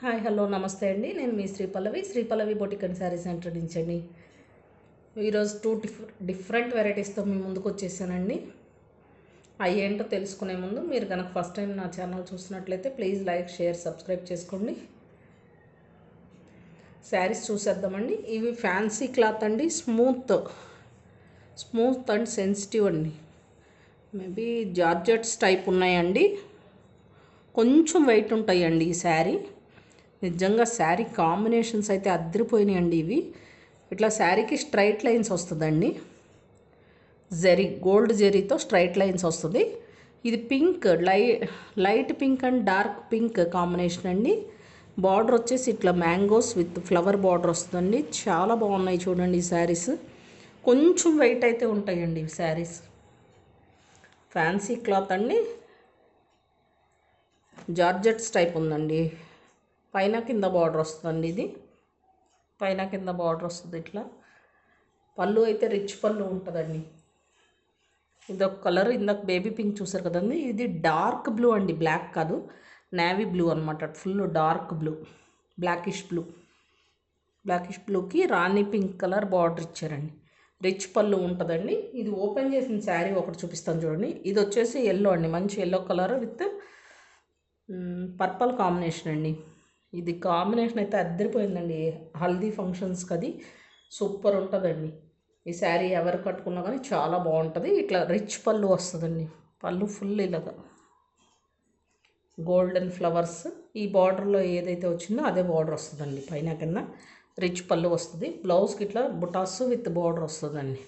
Hi hello నమస్తే అండి. నేను మీ శ్రీ పల్లవి బొటిక్ అండ్ శారీ సెంటర్ నుంచి అండి. ఈరోజు డిఫరెంట్ వెరైటీస్తో మీ ముందుకు వచ్చేసానండి. అవి ఏంటో తెలుసుకునే ముందు మీరు కనుక ఫస్ట్ టైం నా ఛానల్ చూసినట్లయితే ప్లీజ్ లైక్, షేర్, సబ్స్క్రైబ్ చేసుకోండి. శారీస్ చూసేద్దామండి. ఇవి ఫ్యాన్సీ క్లాత్ అండి, స్మూత్ అండ్ సెన్సిటివ్ అండి. మేబీ జార్జెట్స్ టైప్ ఉన్నాయండి. కొంచెం వెయిట్ ఉంటాయండి ఈ శారీ. నిజంగా శారీ కాంబినేషన్స్ అయితే అద్దరిపోయినాయండి. ఇవి ఇట్లా శారీకి స్ట్రైట్ లైన్స్ వస్తుందండి. గోల్డ్ జెరీతో స్ట్రైట్ లైన్స్ వస్తుంది. ఇది pink, light pink and dark pink combination అండి. బార్డర్ వచ్చేసి ఇట్లా మ్యాంగోస్ విత్ ఫ్లవర్ బార్డర్ వస్తుందండి. చాలా బాగున్నాయి చూడండి ఈ శారీస్. కొంచెం వెయిట్ అయితే ఉంటాయండి ఈ శారీస్. ఫ్యాన్సీ క్లాత్ అండి, జార్జెట్స్ టైప్ ఉందండి. పైన కింద బార్డర్ వస్తుందండి. ఇది పైన కింద బార్డర్ వస్తుంది. ఇట్లా పళ్ళు అయితే రిచ్ పళ్ళు ఉంటుందండి. ఇదొక కలర్. ఇందాక బేబీ పింక్ చూసారు కదండి, ఇది డార్క్ బ్లూ అండి, బ్లాక్ కాదు, నేవీ బ్లూ అనమాట. ఫుల్ డార్క్ బ్లూ, బ్లాకిష్ బ్లూకి రాణి పింక్ కలర్ బార్డర్ ఇచ్చారండి. రిచ్ పళ్ళు ఉంటుందండి. ఇది ఓపెన్ చేసిన శారీ ఒకటి చూపిస్తాను చూడండి. ఇది వచ్చేసి ఎల్లో అండి, మంచి yellow colour with purple combination అండి. ఇది కాంబినేషన్ అయితే అద్దరిపోయిందండి. హల్దీ ఫంక్షన్స్కి అది సూపర్ ఉంటుందండి. ఈ శారీ ఎవరు కట్టుకున్నా కానీ చాలా బాగుంటుంది. ఇట్లా రిచ్ పళ్ళు వస్తుందండి. పళ్ళు ఫుల్ ఇలాగా గోల్డెన్ ఫ్లవర్స్. ఈ బార్డర్లో ఏదైతే వచ్చిందో అదే బార్డర్ వస్తుందండి. పైన కింద రిచ్ పళ్ళు వస్తుంది. బ్లౌజ్కి ఇట్లా బుటాస్ విత్ బార్డర్ వస్తుందండి.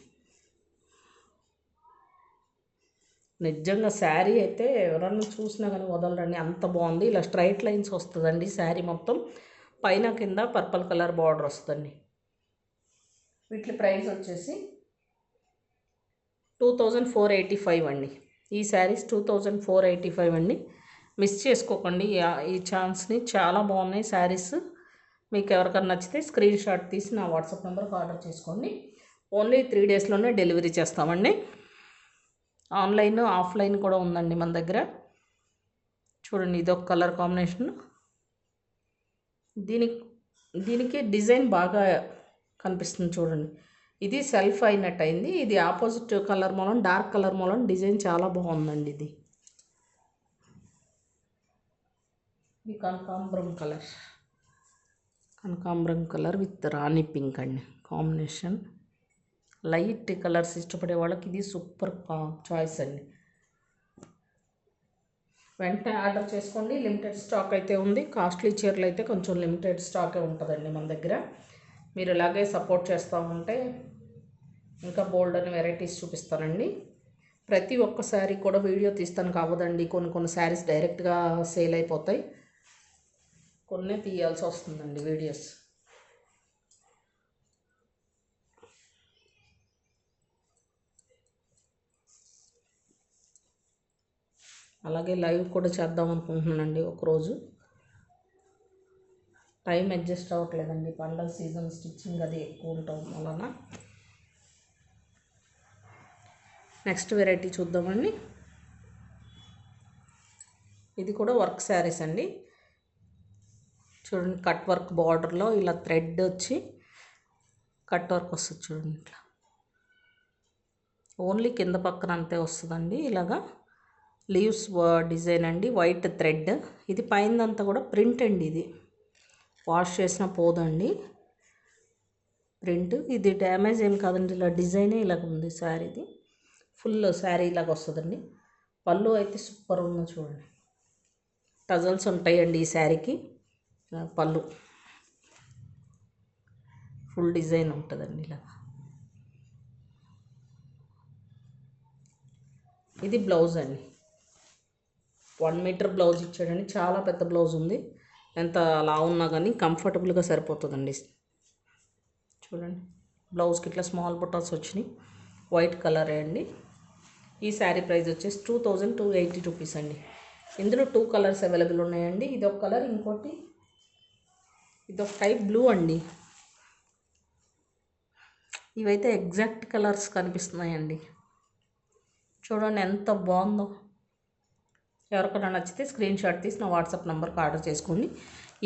నిజంగా శారీ అయితే ఎవరన్నా చూసినా కానీ వదలరండి, అంత బాగుంది. ఇలా స్ట్రైట్ లైన్స్ వస్తుందండి శారీ మొత్తం. పైన కింద పర్పుల్ కలర్ బార్డర్ వస్తుందండి. వీటి ప్రైస్ వచ్చేసి 2485 అండి. ఈ శారీస్ 2485 అండి. మిస్ చేసుకోకండి ఈ ఛాన్స్ని. చాలా బాగున్నాయి శారీస్. మీకు ఎవరికైనా నచ్చితే స్క్రీన్ షాట్ తీసి నా వాట్సాప్ నెంబర్కి ఆర్డర్ చేసుకోండి. ఓన్లీ 3 డేస్లోనే డెలివరీ చేస్తామండి. ఆన్లైన్, ఆఫ్లైన్ కూడా ఉందండి మన దగ్గర. చూడండి ఇదొక కలర్ కాంబినేషన్. దీనికి డిజైన్ బాగా కనిపిస్తుంది చూడండి. ఇది సెల్ఫ్ అయినట్టు అయింది. ఇది ఆపోజిట్ కలర్ మూలం, డార్క్ కలర్ మూలం డిజైన్ చాలా బాగుందండి. ఇది కనకాంబరం కలర్ విత్ రాణి పింక్ అండి కాంబినేషన్. లైట్ కలర్స్ ఇష్టపడే వాళ్ళకి ఇది సూపర్ చాయిస్ అండి. వెంటనే ఆర్డర్ చేసుకోండి. లిమిటెడ్ స్టాక్ అయితే ఉంది. కాస్ట్లీ చీరలు అయితే కొంచెం లిమిటెడ్ స్టాకే ఉంటుందండి మన దగ్గర. మీరు ఇలాగే సపోర్ట్ చేస్తూ ఉంటే ఇంకా బోల్డ్ అని వెరైటీస్ చూపిస్తానండి. ప్రతి ఒక్క శారీ కూడా వీడియో తీస్తాను కావదండి. కొన్ని శారీస్ డైరెక్ట్గా సేల్ అయిపోతాయి, కొన్ని తీయాల్సి వస్తుందండి వీడియోస్. అలాగే లైవ్ కూడా చేద్దాం అనుకుంటున్నానండి ఒకరోజు. టైం అడ్జస్ట్ అవ్వట్లేదండి, పండగ సీజన్, స్టిచ్చింగ్ అది ఎక్కువ ఉండటం వలన. నెక్స్ట్ వెరైటీ చూద్దామండి. ఇది కూడా వర్క్ శారీస్ అండి. చూడండి, కట్ వర్క్ బార్డర్లో ఇలా థ్రెడ్ వచ్చి కట్ వర్క్ వస్తుంది చూడండి. ఇట్లా ఓన్లీ కింద పక్కన అంతే వస్తుందండి. ఇలాగా లీవ్స్ డిజైన్ అండి, వైట్ థ్రెడ్. ఇది పైనంతా కూడా ప్రింట్ అండి. ఇది వాష్ చేసినా పోదండి ప్రింట్. ఇది డ్యామేజ్ ఏం కాదండి, ఇలా డిజైనే ఇలాగ ఉంది శారీది. ఫుల్ శారీ ఇలాగ వస్తుందండి. పళ్ళు అయితే సూపర్ ఉంది చూడండి. టజల్స్ ఉంటాయండి ఈ శారీకి. పళ్ళు ఫుల్ డిజైన్ ఉంటుందండి ఇలా. ఇది బ్లౌజ్ అండి. 1 మీటర్ బ్లౌజ్ ఇచ్చాడండి. చాలా పెద్ద బ్లౌజ్ ఉంది. ఎంత అలా ఉన్నా కానీ కంఫర్టబుల్గా సరిపోతుందండి. చూడండి, బ్లౌజ్కి ఇట్లా స్మాల్ బుటాస్ వచ్చినాయి. వైట్ కలరే అండి. ఈ శారీ ప్రైస్ వచ్చేసి 2280 రూపీస్ అండి. ఇందులో 2 కలర్స్ అవైలబుల్ ఉన్నాయండి. ఇదొక కలర్, ఇంకోటి ఇదొక టైప్ బ్లూ అండి. ఇవైతే ఎగ్జాక్ట్ కలర్స్ కనిపిస్తున్నాయండి. చూడండి ఎంత బాగుందో. ఎవరికైనా నచ్చితే స్క్రీన్ షాట్ తీసి నా వాట్సాప్ నెంబర్కి ఆర్డర్ చేసుకోండి.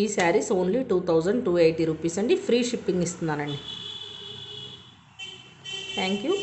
ఈ శారీస్ ఓన్లీ 2280 రూపీస్ అండి. ఫ్రీ షిప్పింగ్ ఇస్తున్నానండి. Thank you.